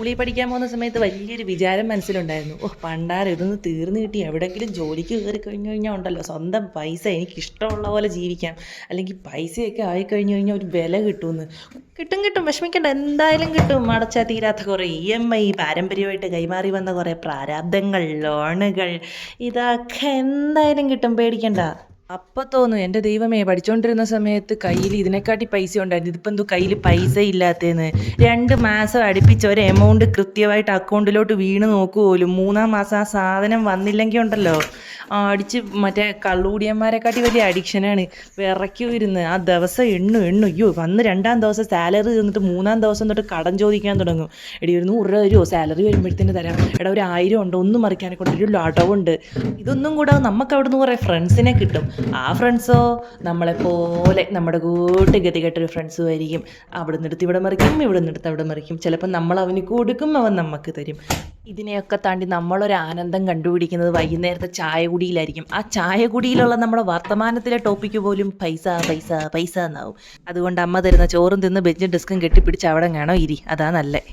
സ്കൂളിൽ പഠിക്കാൻ പോകുന്ന സമയത്ത് വലിയൊരു വിചാരം മനസ്സിലുണ്ടായിരുന്നു. പണ്ടാരം ഇതൊന്ന് തീർന്നു കിട്ടി എവിടെയെങ്കിലും ജോലിക്ക് കയറി കഴിഞ്ഞു കഴിഞ്ഞാൽ ഉണ്ടല്ലോ സ്വന്തം പൈസ എനിക്ക് ഇഷ്ടമുള്ള പോലെ ജീവിക്കാം, അല്ലെങ്കിൽ പൈസയൊക്കെ ആയിക്കഴിഞ്ഞു കഴിഞ്ഞാൽ ഒരു വില കിട്ടുമെന്ന്. കിട്ടും കിട്ടും, വിഷമിക്കണ്ട, എന്തായാലും കിട്ടും. അടച്ചാൽ തീരാത്ത കുറേ EMI, പാരമ്പര്യമായിട്ട് കൈമാറി വന്ന കുറേ പ്രാരാബ്ദങ്ങൾ, ലോണുകൾ, ഇതൊക്കെ എന്തായാലും കിട്ടും, പേടിക്കണ്ട. അപ്പം തോന്നും എൻ്റെ ദൈവമേ, പഠിച്ചുകൊണ്ടിരുന്ന സമയത്ത് കയ്യിൽ ഇതിനെക്കാട്ടി പൈസ ഉണ്ടായിരുന്നു, ഇതിപ്പോൾ എന്തോ കയ്യിൽ പൈസ ഇല്ലാത്തതെന്ന്. 2 മാസം അടുപ്പിച്ച് ഒരു എമൗണ്ട് കൃത്യമായിട്ട് അക്കൗണ്ടിലോട്ട് വീണ് നോക്കുപോലും, 3-ാം മാസം ആ സാധനം വന്നില്ലെങ്കിൽ ഉണ്ടല്ലോ അടിച്ച് മറ്റേ കള്ളുകൂടിയന്മാരെക്കാട്ടി വലിയ അഡിക്ഷനാണ്. വിറയ്ക്കുമായിരുന്നു ആ ദിവസം. എണ്ണു അയ്യോ വന്ന് 2-ാം ദിവസം സാലറി തന്നിട്ട് 3-ാം ദിവസം തൊട്ട് കടം ചോദിക്കാൻ തുടങ്ങും. എടി ഒരു 100 രൂപ തരുമോ, സാലറി വരുമ്പോഴത്തേന് തരാം, എടാ ഒരു 1000 ഉണ്ടോ, ഒന്നും മറിക്കാനെ കൊണ്ട് ഒരു അടവുണ്ട്. ഇതൊന്നും കൂടാതെ നമുക്ക് അവിടെ നിന്ന് കുറേ ഫ്രണ്ട്സിനെ കിട്ടും. ആ ഫ്രണ്ട്സോ നമ്മളെപ്പോലെ നമ്മുടെ കൂട്ട് ഗതികെട്ടൊരു ഫ്രണ്ട്സും ആയിരിക്കും. അവിടെ നിന്നെടുത്ത് ഇവിടെ മറിക്കും, ഇവിടെ നിന്നെടുത്ത് അവിടെ മറിക്കും. ചിലപ്പോൾ നമ്മൾ അവന് കൊടുക്കും, അവൻ നമുക്ക് തരും. ഇതിനെയൊക്കെ താണ്ടി നമ്മളൊരു ആനന്ദം കണ്ടുപിടിക്കുന്നത് വൈകുന്നേരത്തെ ചായ കുടിയിലായിരിക്കും. ആ ചായ കുടിയിലുള്ള നമ്മുടെ വർത്തമാനത്തിലെ ടോപ്പിക്ക് പോലും പൈസ പൈസ പൈസ എന്നാവും. അതുകൊണ്ട് അമ്മ തരുന്ന ചോറും തിന്ന് ബെഞ്ചും ഡെസ്കും കെട്ടിപ്പിടിച്ച് അവിടെ കാണോ ഇരി, അതാ നല്ലേ.